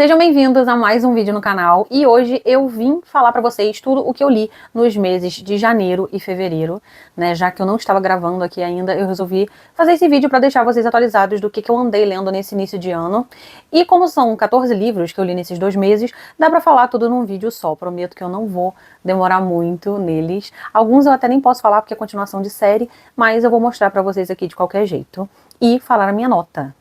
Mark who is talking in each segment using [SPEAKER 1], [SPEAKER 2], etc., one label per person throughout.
[SPEAKER 1] Sejam bem-vindos a mais um vídeo no canal e hoje eu vim falar pra vocês tudo o que eu li nos meses de janeiro e fevereiro, né? Já que eu não estava gravando aqui ainda, eu resolvi fazer esse vídeo pra deixar vocês atualizados do que eu andei lendo nesse início de ano. E como são 14 livros que eu li nesses 2 meses, dá pra falar tudo num vídeo só. Prometo que eu não vou demorar muito neles. Alguns eu até nem posso falar porque é continuação de série, mas eu vou mostrar pra vocês aqui de qualquer jeito. E falar a minha nota.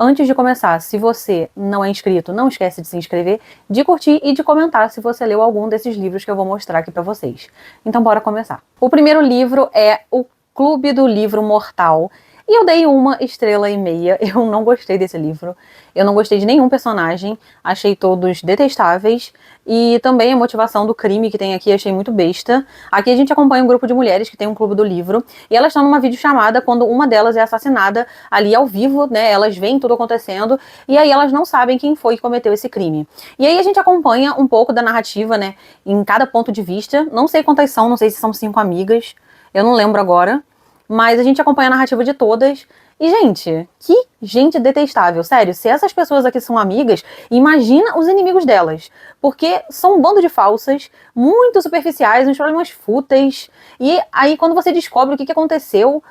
[SPEAKER 1] Antes de começar, se você não é inscrito, não esquece de se inscrever, de curtir e de comentar se você leu algum desses livros que eu vou mostrar aqui pra vocês. Então bora começar. O primeiro livro é O Clube do Livro Mortal. E eu dei 1,5 estrelas. Eu não gostei desse livro. Eu não gostei de nenhum personagem. Achei todos detestáveis. E também a motivação do crime que tem aqui, achei muito besta. Aqui a gente acompanha um grupo de mulheres que tem um clube do livro. E elas estão numa videochamada quando uma delas é assassinada ali ao vivo, né? Elas veem tudo acontecendo. E aí elas não sabem quem foi que cometeu esse crime. E aí a gente acompanha um pouco da narrativa, né? Em cada ponto de vista. Não sei quantas são, não sei se são 5 amigas. Eu não lembro agora. Mas a gente acompanha a narrativa de todas. E, gente, que gente detestável. Sério, se essas pessoas aqui são amigas, imagina os inimigos delas. Porque são um bando de falsas, muito superficiais, uns problemas fúteis. E aí, quando você descobre o que aconteceu,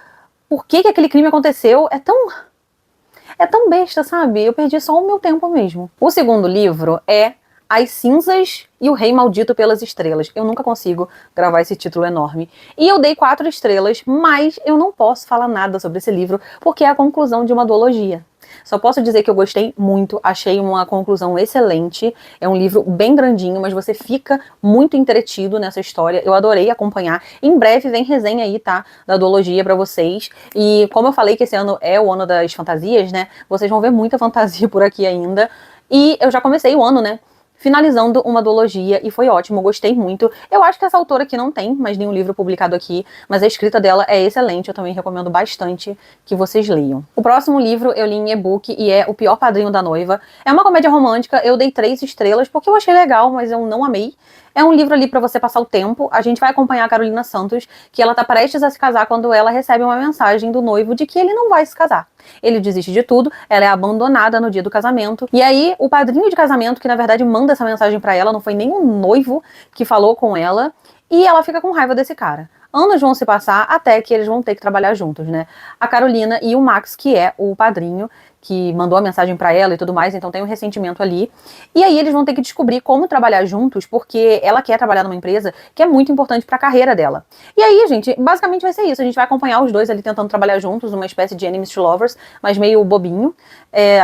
[SPEAKER 1] por que aquele crime aconteceu, é tão besta, sabe? Eu perdi só o meu tempo mesmo. O segundo livro é As Cinzas e o Rei Maldito pelas Estrelas. Eu nunca consigo gravar esse título enorme. E eu dei 4 estrelas, mas eu não posso falar nada sobre esse livro, porque é a conclusão de uma duologia. Só posso dizer que eu gostei muito, achei uma conclusão excelente. É um livro bem grandinho, mas você fica muito entretido nessa história. Eu adorei acompanhar. Em breve vem resenha aí, tá? Da duologia pra vocês. E como eu falei que esse ano é o ano das fantasias, né? Vocês vão ver muita fantasia por aqui ainda. E eu já comecei o ano, né? Finalizando uma duologia, e foi ótimo, gostei muito. Eu acho que essa autora aqui não tem mais nenhum livro publicado aqui, mas a escrita dela é excelente, eu também recomendo bastante que vocês leiam. O próximo livro eu li em e-book e é O Pior Padrinho da Noiva. É uma comédia romântica, eu dei 3 estrelas porque eu achei legal, mas eu não amei. É um livro ali pra você passar o tempo. A gente vai acompanhar a Carolina Santos, que ela tá prestes a se casar quando ela recebe uma mensagem do noivo de que ele não vai se casar. Ele desiste de tudo, ela é abandonada no dia do casamento. E aí, o padrinho de casamento, que na verdade manda essa mensagem pra ela, não foi nem um noivo que falou com ela, e ela fica com raiva desse cara. Anos vão se passar até que eles vão ter que trabalhar juntos, né? A Carolina e o Max, que é o padrinho, que mandou a mensagem pra ela e tudo mais, então tem um ressentimento ali. E aí eles vão ter que descobrir como trabalhar juntos, porque ela quer trabalhar numa empresa que é muito importante pra carreira dela. E aí, gente, basicamente vai ser isso. A gente vai acompanhar os dois ali tentando trabalhar juntos, uma espécie de enemies to lovers, mas meio bobinho.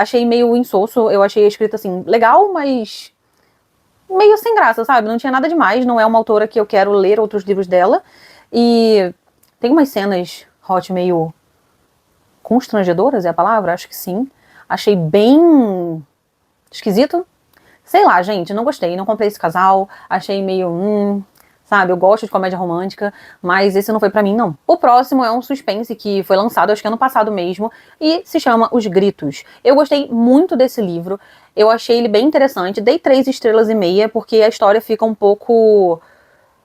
[SPEAKER 1] Achei meio insosso, eu achei a escrita, assim, legal, mas meio sem graça, sabe? Não tinha nada demais, não é uma autora que eu quero ler outros livros dela. E tem umas cenas hot meio constrangedoras, é a palavra? Acho que sim. Achei bem esquisito. Sei lá, gente, não gostei, não comprei esse casal, achei meio, sabe, eu gosto de comédia romântica, mas esse não foi pra mim, não. O próximo é um suspense que foi lançado, acho que ano passado mesmo, e se chama Os Gritos. Eu gostei muito desse livro, eu achei ele bem interessante, dei 3,5 estrelas, porque a história fica um pouco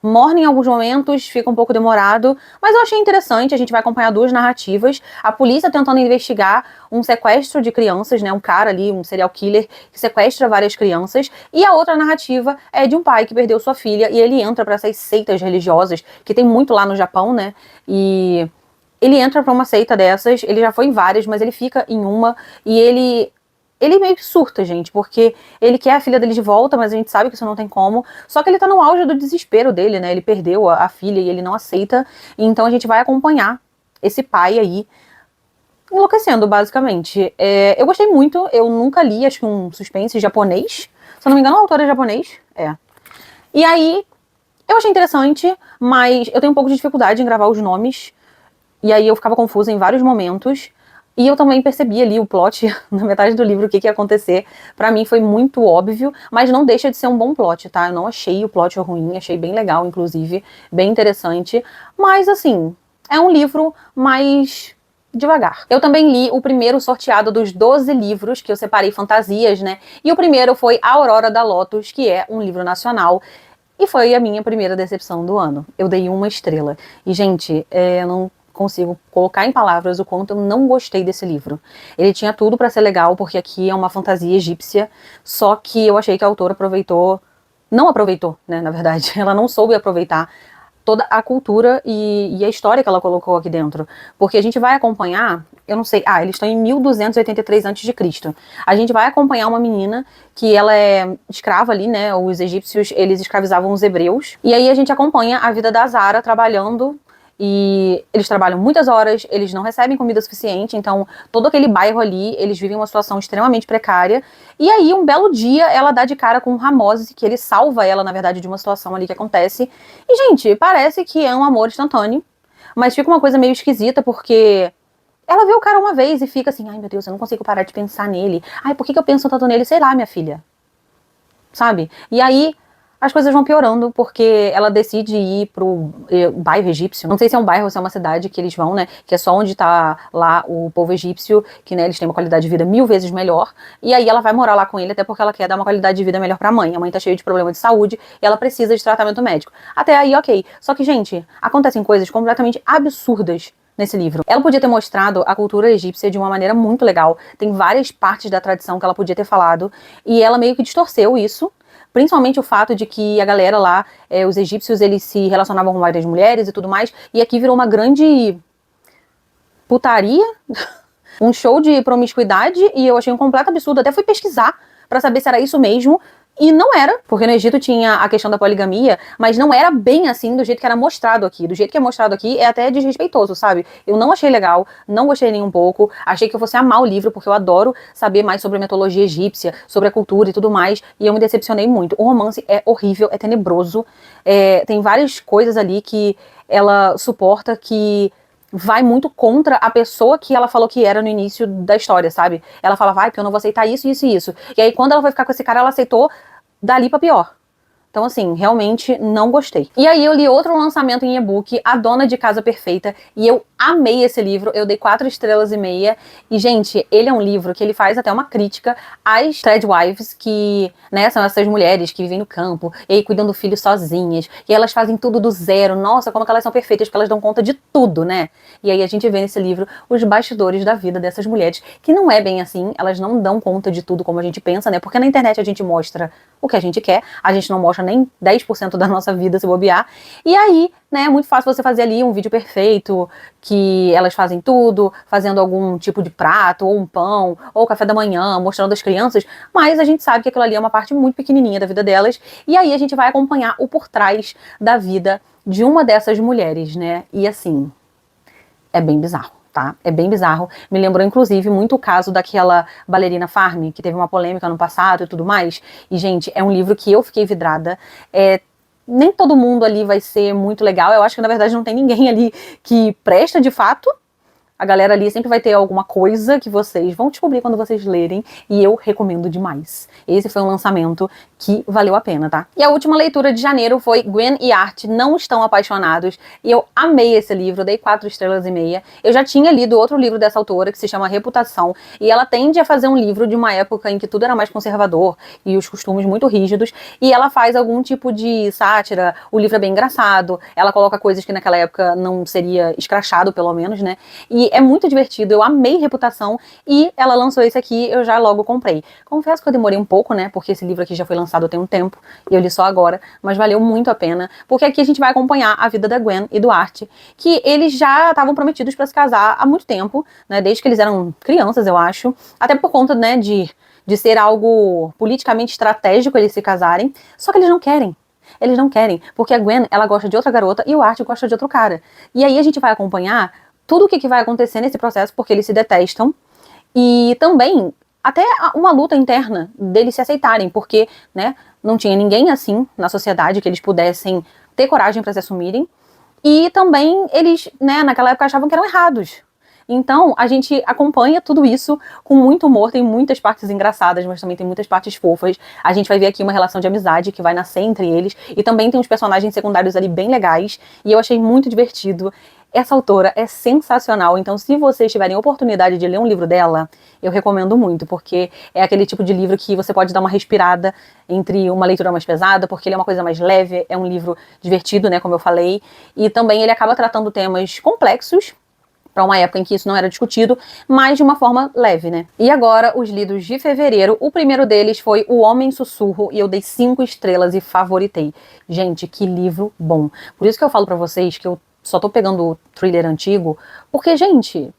[SPEAKER 1] morna em alguns momentos, fica um pouco demorado, mas eu achei interessante, a gente vai acompanhar 2 narrativas, a polícia tentando investigar um sequestro de crianças, né, um cara ali, um serial killer, que sequestra várias crianças, e a outra narrativa é de um pai que perdeu sua filha, e ele entra para essas seitas religiosas, que tem muito lá no Japão, né, e ele entra pra uma seita dessas, ele já foi em várias, mas ele fica em uma, e ele meio que surta, gente, porque ele quer a filha dele de volta, mas a gente sabe que isso não tem como. Só que ele tá no auge do desespero dele, né? Ele perdeu a filha e ele não aceita. Então a gente vai acompanhar esse pai aí enlouquecendo, basicamente. Eu gostei muito, eu nunca li, acho que um suspense japonês. Se eu não me engano, o autor é japonês. E aí, eu achei interessante, mas eu tenho um pouco de dificuldade em gravar os nomes. E aí eu ficava confusa em vários momentos. E eu também percebi ali o plot, na metade do livro, o que ia acontecer. Pra mim foi muito óbvio, mas não deixa de ser um bom plot, tá? Eu não achei o plot ruim, achei bem legal, inclusive, bem interessante. Mas, assim, é um livro mais devagar. Eu também li o primeiro sorteado dos 12 livros, que eu separei fantasias, né? E o primeiro foi A Aurora da Lotus, que é um livro nacional. E foi a minha primeira decepção do ano. Eu dei 1 estrela. E, gente, eu não consigo colocar em palavras o quanto eu não gostei desse livro. Ele tinha tudo pra ser legal, porque aqui é uma fantasia egípcia, só que eu achei que a autora não aproveitou, né, na verdade. Ela não soube aproveitar toda a cultura e a história que ela colocou aqui dentro. Porque a gente vai acompanhar, eu não sei, eles estão em 1283 a.C. A gente vai acompanhar uma menina que ela é escrava ali, né, os egípcios, eles escravizavam os hebreus, e aí a gente acompanha a vida da Zara trabalhando. E eles trabalham muitas horas, eles não recebem comida suficiente, então todo aquele bairro ali, eles vivem uma situação extremamente precária. E aí, um belo dia, ela dá de cara com o Ramoses, que ele salva ela, na verdade, de uma situação ali que acontece. E, gente, parece que é um amor instantâneo, mas fica uma coisa meio esquisita, porque ela vê o cara uma vez e fica assim, ai meu Deus, eu não consigo parar de pensar nele. Ai, por que eu penso tanto nele? Sei lá, minha filha. Sabe? E aí as coisas vão piorando, porque ela decide ir pro bairro egípcio. Não sei se é um bairro ou se é uma cidade que eles vão, né? Que é só onde tá lá o povo egípcio, que, né, eles têm uma qualidade de vida 1000 vezes melhor. E aí ela vai morar lá com ele, até porque ela quer dar uma qualidade de vida melhor pra mãe. A mãe tá cheia de problema de saúde e ela precisa de tratamento médico. Até aí, ok. Só que, gente, acontecem coisas completamente absurdas nesse livro. Ela podia ter mostrado a cultura egípcia de uma maneira muito legal. Tem várias partes da tradição que ela podia ter falado. E ela meio que distorceu isso. Principalmente o fato de que a galera lá, os egípcios, eles se relacionavam com várias mulheres e tudo mais, e aqui virou uma grande putaria, um show de promiscuidade, e eu achei um completo absurdo. Até fui pesquisar pra saber se era isso mesmo, e não era, porque no Egito tinha a questão da poligamia, mas não era bem assim do jeito que era mostrado aqui. Do jeito que é mostrado aqui é até desrespeitoso, sabe? Eu não achei legal, não gostei nem um pouco, achei que eu fosse amar o livro, porque eu adoro saber mais sobre a mitologia egípcia, sobre a cultura e tudo mais, e eu me decepcionei muito. O romance é horrível, é tenebroso, tem várias coisas ali que ela suporta que vai muito contra a pessoa que ela falou que era no início da história, sabe? Ela fala, vai, porque eu não vou aceitar isso, isso e isso. E aí, quando ela vai ficar com esse cara, ela aceitou dali pra pior. Então, assim, realmente não gostei. E aí eu li outro lançamento em e-book, A Dona de Casa Perfeita, e eu amei esse livro, eu dei 4 estrelas e meia, e, gente, ele é um livro que ele faz até uma crítica às threadwives, que, né, são essas mulheres que vivem no campo, e aí cuidam do filho sozinhas, e elas fazem tudo do zero, nossa, como que elas são perfeitas, porque elas dão conta de tudo, né? E aí a gente vê nesse livro os bastidores da vida dessas mulheres, que não é bem assim, elas não dão conta de tudo como a gente pensa, né? Porque na internet a gente mostra o que a gente quer, a gente não mostra nem 10% da nossa vida se bobear, e aí, né, é muito fácil você fazer ali um vídeo perfeito, que elas fazem tudo, fazendo algum tipo de prato, ou um pão, ou café da manhã, mostrando as crianças, mas a gente sabe que aquilo ali é uma parte muito pequenininha da vida delas, e aí a gente vai acompanhar o por trás da vida de uma dessas mulheres, né, e assim, é bem bizarro. Tá? É bem bizarro. Me lembrou, inclusive, muito o caso daquela bailarina Farm, que teve uma polêmica no passado e tudo mais. E, gente, é um livro que eu fiquei vidrada. Nem todo mundo ali vai ser muito legal. Eu acho que, na verdade, não tem ninguém ali que presta de fato. A galera ali sempre vai ter alguma coisa que vocês vão descobrir quando vocês lerem, e eu recomendo demais. Esse foi um lançamento que valeu a pena, tá? E a última leitura de janeiro foi Gwen e Art Não Estão Apaixonados, e eu amei esse livro, dei 4 estrelas e meia. Eu já tinha lido outro livro dessa autora, que se chama Reputação, e ela tende a fazer um livro de uma época em que tudo era mais conservador, e os costumes muito rígidos, e ela faz algum tipo de sátira, o livro é bem engraçado, ela coloca coisas que naquela época não seria escrachado, pelo menos, né? E é muito divertido, eu amei Reputação, e ela lançou esse aqui, eu já logo comprei. Confesso que eu demorei um pouco, né, porque esse livro aqui já foi lançado tem um tempo, e eu li só agora, mas valeu muito a pena, porque aqui a gente vai acompanhar a vida da Gwen e do Art, que eles já estavam prometidos para se casar há muito tempo, né, desde que eles eram crianças, eu acho, até por conta, né, de ser algo politicamente estratégico eles se casarem, só que eles não querem. Eles não querem, porque a Gwen, ela gosta de outra garota e o Art gosta de outro cara. E aí a gente vai acompanhar tudo o que vai acontecer nesse processo, porque eles se detestam, e também até uma luta interna deles se aceitarem, porque, né, não tinha ninguém assim na sociedade que eles pudessem ter coragem para se assumirem, e também eles, né, naquela época achavam que eram errados. Então, a gente acompanha tudo isso com muito humor, tem muitas partes engraçadas, mas também tem muitas partes fofas. A gente vai ver aqui uma relação de amizade que vai nascer entre eles, e também tem uns personagens secundários ali bem legais, e eu achei muito divertido. Essa autora é sensacional, então se vocês tiverem oportunidade de ler um livro dela, eu recomendo muito, porque é aquele tipo de livro que você pode dar uma respirada entre uma leitura mais pesada, porque ele é uma coisa mais leve, é um livro divertido, né, como eu falei, e também ele acaba tratando temas complexos, para uma época em que isso não era discutido, mas de uma forma leve, né? E agora, os lidos de fevereiro. O primeiro deles foi O Homem Sussurro, e eu dei 5 estrelas e favoritei. Gente, que livro bom. Por isso que eu falo para vocês que eu só tô pegando o thriller antigo, porque, gente,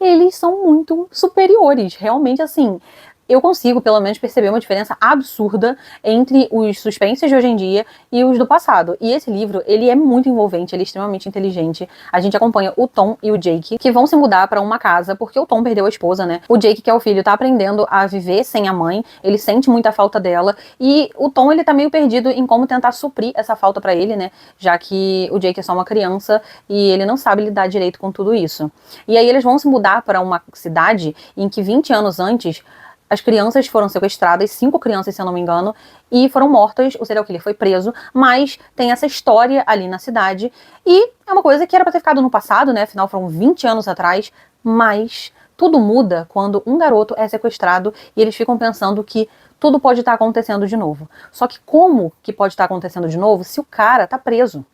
[SPEAKER 1] eles são muito superiores, realmente, assim. Eu consigo, pelo menos, perceber uma diferença absurda entre os suspenses de hoje em dia e os do passado. E esse livro, ele é muito envolvente, ele é extremamente inteligente. A gente acompanha o Tom e o Jake, que vão se mudar pra uma casa, porque o Tom perdeu a esposa, né? O Jake, que é o filho, tá aprendendo a viver sem a mãe, ele sente muita falta dela, e o Tom, ele tá meio perdido em como tentar suprir essa falta pra ele, né? Já que o Jake é só uma criança e ele não sabe lidar direito com tudo isso. E aí eles vão se mudar para uma cidade em que 20 anos antes as crianças foram sequestradas, 5 crianças, se eu não me engano, e foram mortas, o serial killer foi preso, mas tem essa história ali na cidade, e é uma coisa que era pra ter ficado no passado, né, afinal foram 20 anos atrás, mas tudo muda quando um garoto é sequestrado e eles ficam pensando que tudo pode estar acontecendo de novo. Só que como que pode estar acontecendo de novo se o cara tá preso?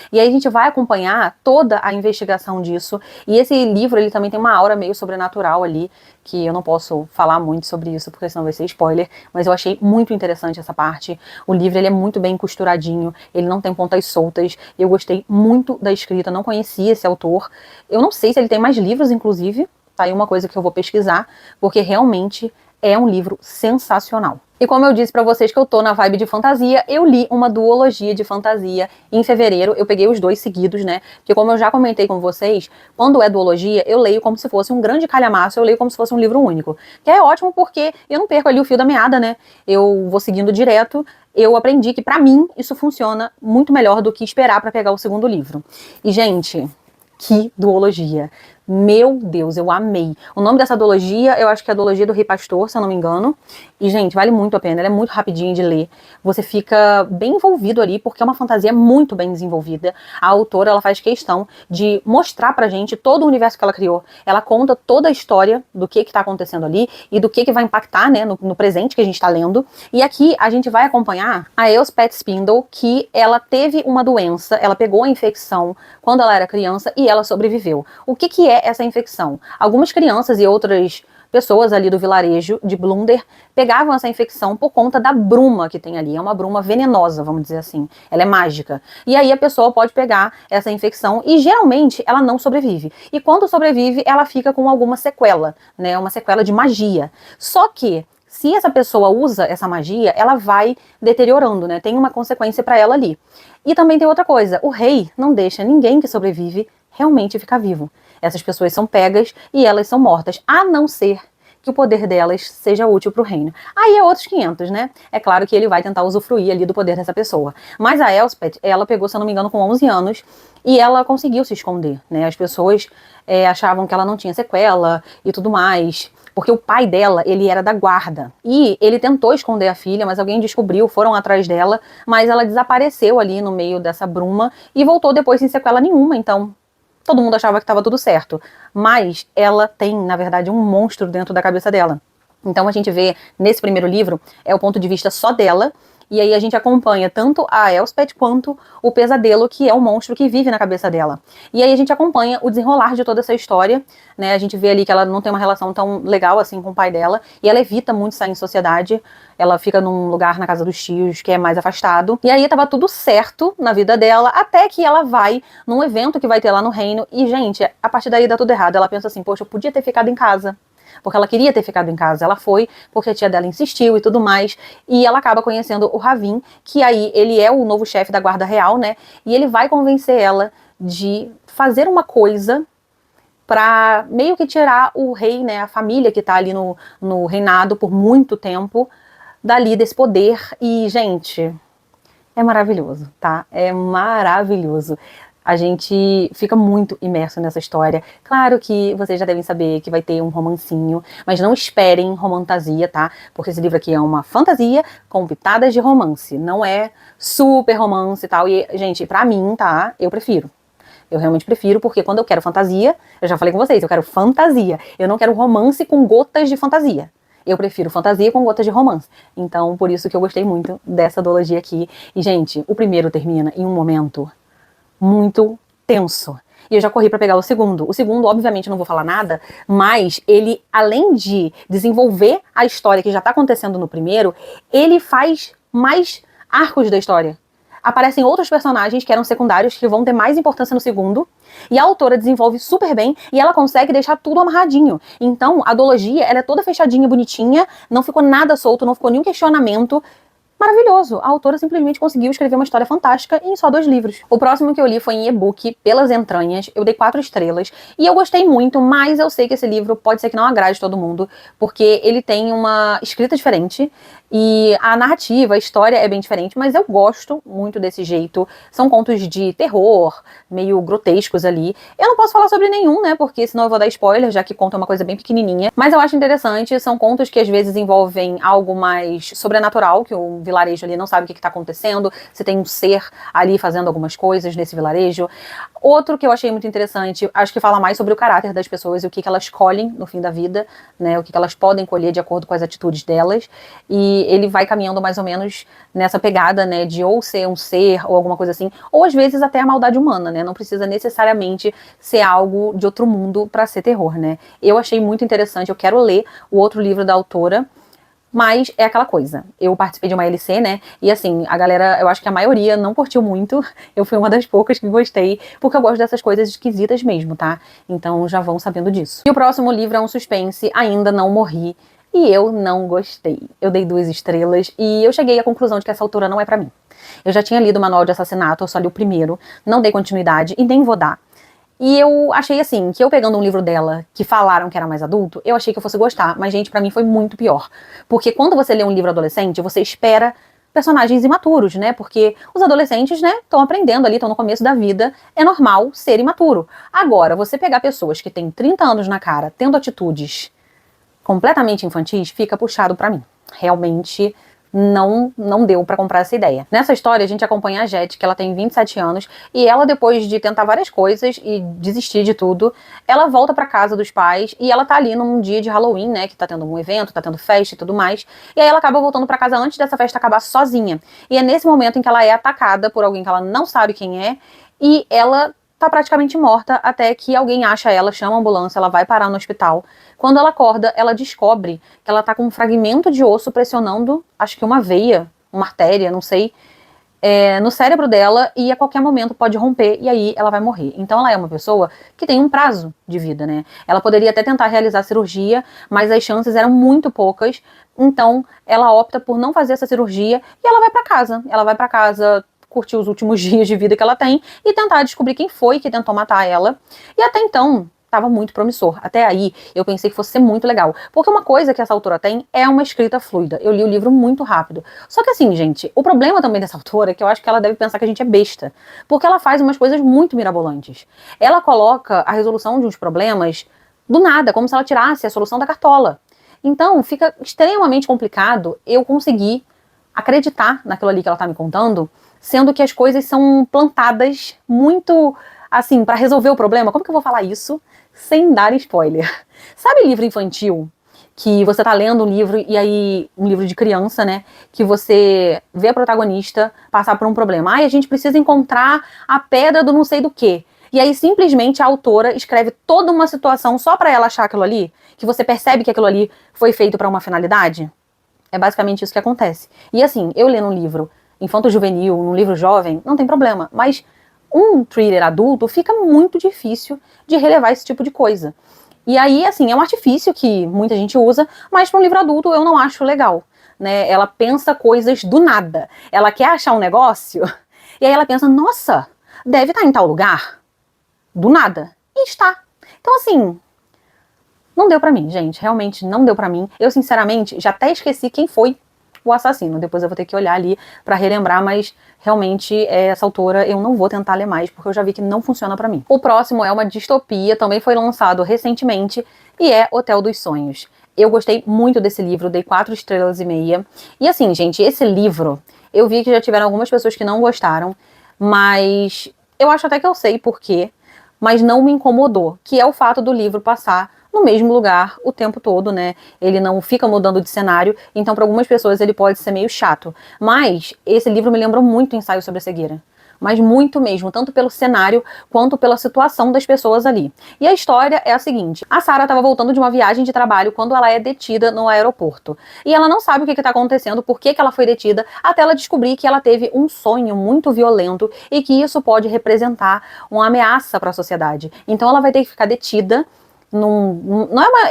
[SPEAKER 1] E aí a gente vai acompanhar toda a investigação disso, e esse livro ele também tem uma aura meio sobrenatural ali, que eu não posso falar muito sobre isso, porque senão vai ser spoiler, mas eu achei muito interessante essa parte. O livro ele é muito bem costuradinho, ele não tem pontas soltas, eu gostei muito da escrita, não conhecia esse autor, eu não sei se ele tem mais livros, inclusive, tá aí uma coisa que eu vou pesquisar, porque realmente é um livro sensacional. E como eu disse pra vocês que eu tô na vibe de fantasia, eu li uma duologia de fantasia em fevereiro. Eu peguei os 2 seguidos, né? Porque como eu já comentei com vocês, quando é duologia, eu leio como se fosse um grande calhamaço, eu leio como se fosse um livro único. Que é ótimo porque eu não perco ali o fio da meada, né? Eu vou seguindo direto. Eu aprendi que pra mim isso funciona muito melhor do que esperar pra pegar o segundo livro. E, gente, que duologia. Meu Deus, eu amei. O nome dessa duologia, eu acho que é a duologia do Rei Pastor, se eu não me engano. E, gente, vale muito a pena. Ela é muito rapidinha de ler. Você fica bem envolvido ali, porque é uma fantasia muito bem desenvolvida. A autora, ela faz questão de mostrar pra gente todo o universo que ela criou. Ela conta toda a história do que tá acontecendo ali e do que vai impactar, né, no presente que a gente tá lendo. E aqui a gente vai acompanhar a Elspeth Spindle, que ela teve uma doença, ela pegou a infecção quando ela era criança e ela sobreviveu. O que é essa infecção? Algumas crianças e outras pessoas ali do vilarejo de Blunder pegavam essa infecção por conta da bruma que tem ali. É uma bruma venenosa, vamos dizer assim. Ela é mágica. E aí a pessoa pode pegar essa infecção e geralmente ela não sobrevive. E quando sobrevive, ela fica com alguma sequela, né? Uma sequela de magia. Só que se essa pessoa usa essa magia, ela vai deteriorando, né? Tem uma consequência para ela ali. E também tem outra coisa, o rei não deixa ninguém que sobrevive realmente ficar vivo. Essas pessoas são pegas e elas são mortas, a não ser que o poder delas seja útil para o reino. Aí é outros 500, né? É claro que ele vai tentar usufruir ali do poder dessa pessoa. Mas a Elspeth, ela pegou, se eu não me engano, com 11 anos e ela conseguiu se esconder, né? As pessoas achavam que ela não tinha sequela e tudo mais, porque o pai dela, ele era da guarda. E ele tentou esconder a filha, mas alguém descobriu, foram atrás dela, mas ela desapareceu ali no meio dessa bruma e voltou depois sem sequela nenhuma, então todo mundo achava que estava tudo certo. Mas ela tem, na verdade, um monstro dentro da cabeça dela. Então a gente vê, nesse primeiro livro, é o ponto de vista só dela, e aí a gente acompanha tanto a Elspeth quanto o pesadelo, que é o monstro que vive na cabeça dela. E aí a gente acompanha o desenrolar de toda essa história, né? A gente vê ali que ela não tem uma relação tão legal assim com o pai dela, e ela evita muito sair em sociedade, ela fica num lugar na casa dos tios que é mais afastado. E aí tava tudo certo na vida dela, até que ela vai num evento que vai ter lá no reino, e gente, a partir daí dá tudo errado. Ela pensa assim, poxa, eu podia ter ficado em casa. Porque ela queria ter ficado em casa, ela foi porque a tia dela insistiu e tudo mais, e ela acaba conhecendo o Ravin, que aí ele é o novo chefe da guarda real, né, e ele vai convencer ela de fazer uma coisa pra meio que tirar o rei, né, a família que tá ali no reinado por muito tempo, dali desse poder. E, gente, é maravilhoso, tá? É maravilhoso. A gente fica muito imerso nessa história. Claro que vocês já devem saber que vai ter um romancinho, mas não esperem romantasia, tá? Porque esse livro aqui é uma fantasia com pitadas de romance. Não é super romance e tal. E, gente, pra mim, tá? Eu prefiro. Eu realmente prefiro, porque quando eu quero fantasia, eu já falei com vocês, eu quero fantasia. Eu não quero romance com gotas de fantasia. Eu prefiro fantasia com gotas de romance. Então, por isso que eu gostei muito dessa duologia aqui. E, gente, o primeiro termina em um momento muito tenso. e eu já corri pra pegar o segundo. O segundo, obviamente, eu não vou falar nada, mas ele, além de desenvolver a história que já tá acontecendo no primeiro, ele faz mais arcos da história. Aparecem outros personagens que eram secundários que vão ter mais importância no segundo, e a autora desenvolve super bem e ela consegue deixar tudo amarradinho. Então, a duologia, ela é toda fechadinha, bonitinha, não ficou nada solto, não ficou nenhum questionamento. Maravilhoso! A autora simplesmente conseguiu escrever uma história fantástica em só 2 livros. O próximo que eu li foi em e-book, Pelas Entranhas. Eu dei 4 estrelas e eu gostei muito, mas eu sei que esse livro pode ser que não agrade todo mundo, porque ele tem uma escrita diferente e a narrativa, a história é bem diferente, mas eu gosto muito desse jeito. São contos de terror, meio grotescos ali. Eu não posso falar sobre nenhum, né, porque senão eu vou dar spoiler, já que conta uma coisa bem pequenininha. Mas eu acho interessante, são contos que às vezes envolvem algo mais sobrenatural, que o vilarejo ali não sabe o que está acontecendo, se tem um ser ali fazendo algumas coisas nesse vilarejo. Outro que eu achei muito interessante, acho que fala mais sobre o caráter das pessoas e o que elas colhem no fim da vida, né, o que elas podem colher de acordo com as atitudes delas, e ele vai caminhando mais ou menos nessa pegada, né, de ou ser um ser ou alguma coisa assim, ou às vezes até a maldade humana, né, não precisa necessariamente ser algo de outro mundo para ser terror, né. Eu achei muito interessante, eu quero ler o outro livro da autora, mas é aquela coisa, eu participei de uma LC, né, e assim, a galera, eu acho que a maioria não curtiu muito, eu fui uma das poucas que gostei, porque eu gosto dessas coisas esquisitas mesmo, tá? Então já vão sabendo disso. E o próximo livro é um suspense, Ainda Não Morri, e eu não gostei. Eu dei 2 estrelas, e eu cheguei à conclusão de que essa autora não é pra mim. Eu já tinha lido o Manual de Assassinato, eu só li o primeiro, não dei continuidade, e nem vou dar. E eu achei assim, que eu pegando um livro dela, que falaram que era mais adulto, eu achei que eu fosse gostar, mas gente, pra mim foi muito pior. Porque quando você lê um livro adolescente, você espera personagens imaturos, né? Porque os adolescentes, né, estão aprendendo ali, estão no começo da vida, é normal ser imaturo. Agora, você pegar pessoas que têm 30 anos na cara, tendo atitudes completamente infantis, fica puxado pra mim. Realmente não deu pra comprar essa ideia. Nessa história, a gente acompanha a Jet, que ela tem 27 anos, e ela, depois de tentar várias coisas e desistir de tudo, ela volta pra casa dos pais, e ela tá ali num dia de Halloween, né, que tá tendo um evento, tá tendo festa e tudo mais, e aí ela acaba voltando pra casa antes dessa festa acabar sozinha. E é nesse momento em que ela é atacada por alguém que ela não sabe quem é, e ela tá praticamente morta até que alguém acha ela, chama a ambulância, ela vai parar no hospital. Quando ela acorda, ela descobre que ela tá com um fragmento de osso pressionando, acho que uma veia, uma artéria, não sei, no cérebro dela, e a qualquer momento pode romper e aí ela vai morrer. Então ela é uma pessoa que tem um prazo de vida, né? Ela poderia até tentar realizar a cirurgia, mas as chances eram muito poucas, então ela opta por não fazer essa cirurgia e ela vai pra casa. Ela vai pra casa curtir os últimos dias de vida que ela tem e tentar descobrir quem foi que tentou matar ela. E até então, estava muito promissor. Até aí, eu pensei que fosse ser muito legal. Porque uma coisa que essa autora tem é uma escrita fluida. Eu li o livro muito rápido. Só que assim, gente, o problema também dessa autora é que eu acho que ela deve pensar que a gente é besta. Porque ela faz umas coisas muito mirabolantes. Ela coloca a resolução de uns problemas do nada, como se ela tirasse a solução da cartola. Então, fica extremamente complicado eu conseguir acreditar naquilo ali que ela tá me contando, sendo que as coisas são plantadas muito, assim, pra resolver o problema. Como que eu vou falar isso sem dar spoiler? Sabe livro infantil? Que você tá lendo um livro, e aí, um livro de criança, né? Que você vê a protagonista passar por um problema. Ai, a gente precisa encontrar a pedra do não sei do quê. E aí, simplesmente, a autora escreve toda uma situação só pra ela achar aquilo ali, que você percebe que aquilo ali foi feito pra uma finalidade. É basicamente isso que acontece. E assim, eu lendo um livro infanto-juvenil, num livro jovem, não tem problema. Mas um thriller adulto fica muito difícil de relevar esse tipo de coisa. E aí, assim, é um artifício que muita gente usa, mas para um livro adulto eu não acho legal, né? Ela pensa coisas do nada. Ela quer achar um negócio, e aí ela pensa, nossa, deve estar em tal lugar. Do nada. E está. Então, assim, não deu pra mim, gente. Realmente não deu pra mim. Eu, sinceramente, já até esqueci quem foi o assassino. Depois eu vou ter que olhar ali pra relembrar, mas realmente essa autora eu não vou tentar ler mais, porque eu já vi que não funciona pra mim. O próximo é uma distopia, também foi lançado recentemente, e é Hotel dos Sonhos. Eu gostei muito desse livro, dei 4 estrelas e meia. E assim, gente, esse livro, eu vi que já tiveram algumas pessoas que não gostaram, mas eu acho até que eu sei por quê, mas não me incomodou, que é o fato do livro passar no mesmo lugar o tempo todo, né? Ele não fica mudando de cenário, então para algumas pessoas ele pode ser meio chato. Mas esse livro me lembrou muito o Ensaio sobre a Cegueira. mas muito mesmo, tanto pelo cenário quanto pela situação das pessoas ali. E a história é a seguinte: a Sarah estava voltando de uma viagem de trabalho quando ela é detida no aeroporto. E ela não sabe o que está acontecendo, por que ela foi detida, até ela descobrir que ela teve um sonho muito violento e que isso pode representar uma ameaça para a sociedade. Então ela vai ter que ficar detida.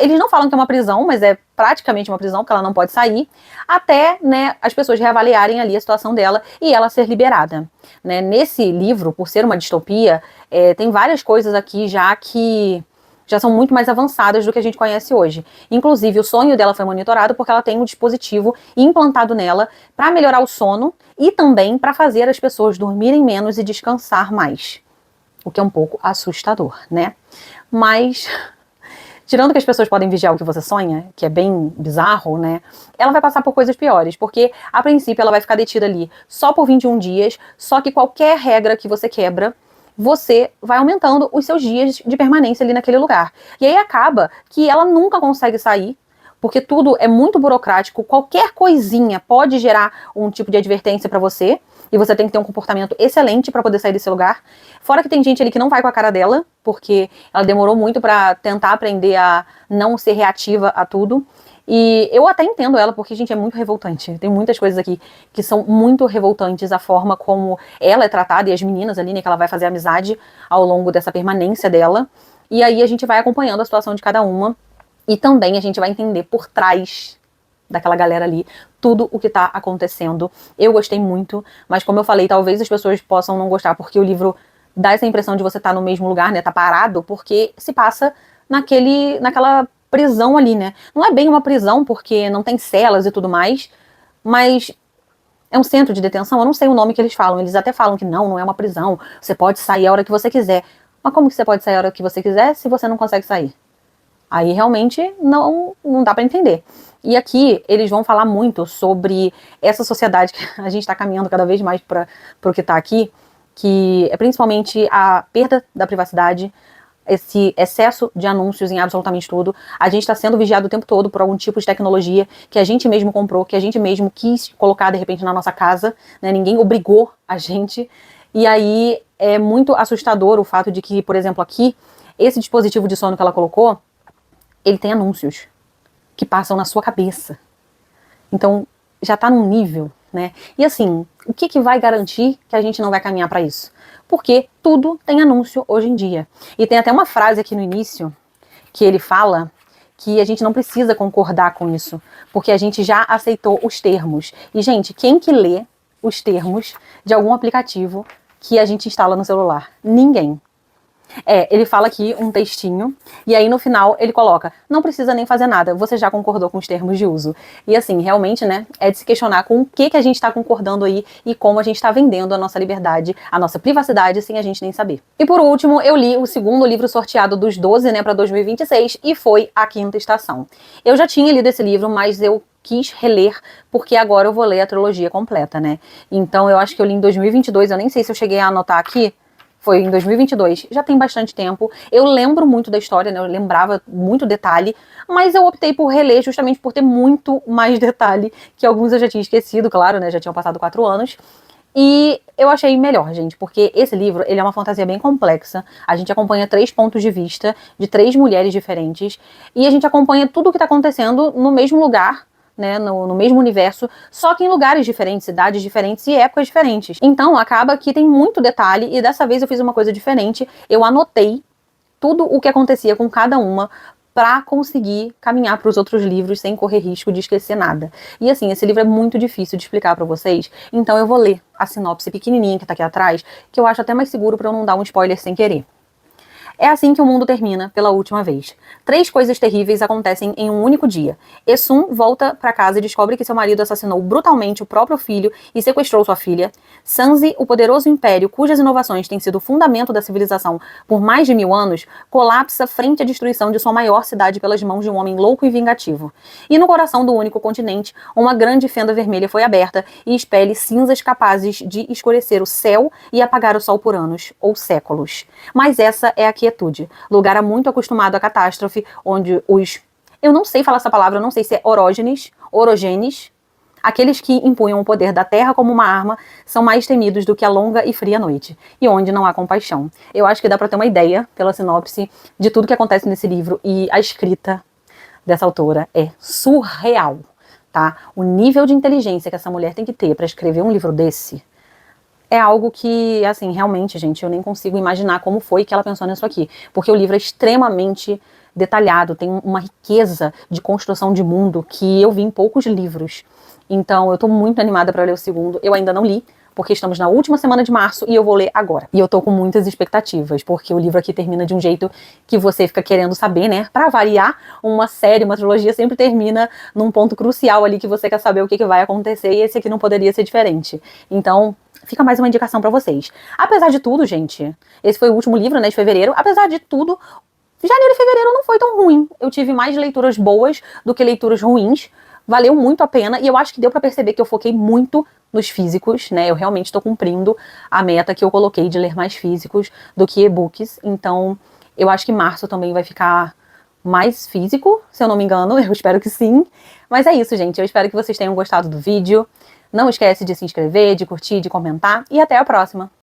[SPEAKER 1] Eles não falam que é uma prisão, mas é praticamente uma prisão, porque ela não pode sair, até, né, as pessoas reavaliarem ali a situação dela e ela ser liberada. Né? Nesse livro, por ser uma distopia, tem várias coisas aqui já que já são muito mais avançadas do que a gente conhece hoje. Inclusive, o sonho dela foi monitorado porque ela tem um dispositivo implantado nela para melhorar o sono e também para fazer as pessoas dormirem menos e descansar mais. O que é um pouco assustador, né? Mas tirando que as pessoas podem vigiar o que você sonha, que é bem bizarro, né? Ela vai passar por coisas piores, porque a princípio ela vai ficar detida ali só por 21 dias, só que qualquer regra que você quebra, você vai aumentando os seus dias de permanência ali naquele lugar. E aí acaba que ela nunca consegue sair, porque tudo é muito burocrático, qualquer coisinha pode gerar um tipo de advertência para você, e você tem que ter um comportamento excelente para poder sair desse lugar. Fora que tem gente ali que não vai com a cara dela, porque ela demorou muito para tentar aprender a não ser reativa a tudo. E eu até entendo ela, porque, gente, é muito revoltante. Tem muitas coisas aqui que são muito revoltantes, a forma como ela é tratada e as meninas ali, né, que ela vai fazer amizade ao longo dessa permanência dela. E aí a gente vai acompanhando a situação de cada uma e também a gente vai entender por trás daquela galera ali, tudo o que tá acontecendo. Eu gostei muito, mas como eu falei, talvez as pessoas possam não gostar, porque o livro dá essa impressão de você estar no mesmo lugar, né, tá parado, porque se passa naquela prisão ali, né. Não é bem uma prisão, porque não tem celas e tudo mais, mas é um centro de detenção, eu não sei o nome que eles falam, eles até falam que não é uma prisão, você pode sair a hora que você quiser. Mas como que você pode sair a hora que você quiser se você não consegue sair? Aí realmente não dá para entender. E aqui eles vão falar muito sobre essa sociedade que a gente está caminhando cada vez mais para o que está aqui, que é principalmente a perda da privacidade, esse excesso de anúncios em absolutamente tudo. A gente está sendo vigiado o tempo todo por algum tipo de tecnologia que a gente mesmo comprou, que a gente mesmo quis colocar de repente na nossa casa, né? Ninguém obrigou a gente. E aí é muito assustador o fato de que, por exemplo, aqui, esse dispositivo de sono que ela colocou, ele tem anúncios que passam na sua cabeça. Então, já tá num nível, né? E assim, o que vai garantir que a gente não vai caminhar para isso? Porque tudo tem anúncio hoje em dia. E tem até uma frase aqui no início que ele fala que a gente não precisa concordar com isso, porque a gente já aceitou os termos. E, gente, quem que lê os termos de algum aplicativo que a gente instala no celular? Ninguém. Ele fala aqui um textinho, e aí no final ele coloca, não precisa nem fazer nada, você já concordou com os termos de uso. E assim, realmente, né, é de se questionar com o que a gente está concordando aí e como a gente está vendendo a nossa liberdade, a nossa privacidade, sem a gente nem saber. E por último, eu li o segundo livro sorteado dos 12, né, para 2026, e foi A Quinta Estação. Eu já tinha lido esse livro, mas eu quis reler, porque agora eu vou ler a trilogia completa, né. Então eu acho que eu li em 2022, eu nem sei se eu cheguei a anotar aqui, foi em 2022, já tem bastante tempo. Eu lembro muito da história, né? Eu lembrava muito detalhe, mas eu optei por reler justamente por ter muito mais detalhe, que alguns eu já tinha esquecido, claro, né? Já tinham passado 4 anos. E eu achei melhor, gente, porque esse livro, ele é uma fantasia bem complexa. A gente acompanha 3 pontos de vista de 3 mulheres diferentes, e a gente acompanha tudo o que tá acontecendo no mesmo lugar, né, no mesmo universo, só que em lugares diferentes, cidades diferentes e épocas diferentes. Então acaba que tem muito detalhe, e dessa vez eu fiz uma coisa diferente, eu anotei tudo o que acontecia com cada uma para conseguir caminhar para os outros livros sem correr risco de esquecer nada. E assim, esse livro é muito difícil de explicar para vocês, então eu vou ler a sinopse pequenininha que tá aqui atrás, que eu acho até mais seguro para eu não dar um spoiler sem querer. É assim que o mundo termina pela última vez. 3 coisas terríveis acontecem em um único dia. Essun volta para casa e descobre que seu marido assassinou brutalmente o próprio filho e sequestrou sua filha. Sanzi, o poderoso império cujas inovações têm sido o fundamento da civilização por mais de 1000 anos, colapsa frente à destruição de sua maior cidade pelas mãos de um homem louco e vingativo. E no coração do único continente, uma grande fenda vermelha foi aberta e expele cinzas capazes de escurecer o céu e apagar o sol por anos, ou séculos. Mas essa é a quietude, lugar muito acostumado à catástrofe, onde os... Eu não sei falar essa palavra, eu não sei se é orógenes, Aqueles que empunham o poder da terra como uma arma são mais temidos do que a longa e fria noite, e onde não há compaixão. Eu acho que dá pra ter uma ideia, pela sinopse, de tudo que acontece nesse livro, e a escrita dessa autora é surreal, tá? O nível de inteligência que essa mulher tem que ter pra escrever um livro desse é algo que, assim, realmente, gente, eu nem consigo imaginar como foi que ela pensou nisso aqui. Porque o livro é extremamente detalhado, tem uma riqueza de construção de mundo que eu vi em poucos livros. Então, eu tô muito animada pra ler o segundo. Eu ainda não li, porque estamos na última semana de março e eu vou ler agora. E eu tô com muitas expectativas, porque o livro aqui termina de um jeito que você fica querendo saber, né? Pra variar, uma série, uma trilogia sempre termina num ponto crucial ali que você quer saber o que vai acontecer, e esse aqui não poderia ser diferente. Então, fica mais uma indicação pra vocês. Apesar de tudo, gente, esse foi o último livro, né, de fevereiro. Apesar de tudo, janeiro e fevereiro não foi tão ruim. Eu tive mais leituras boas do que leituras ruins. Valeu muito a pena e eu acho que deu pra perceber que eu foquei muito nos físicos, né? Eu realmente tô cumprindo a meta que eu coloquei de ler mais físicos do que e-books. Então, eu acho que março também vai ficar mais físico, se eu não me engano. Eu espero que sim. Mas é isso, gente. Eu espero que vocês tenham gostado do vídeo. Não esquece de se inscrever, de curtir, de comentar e até a próxima!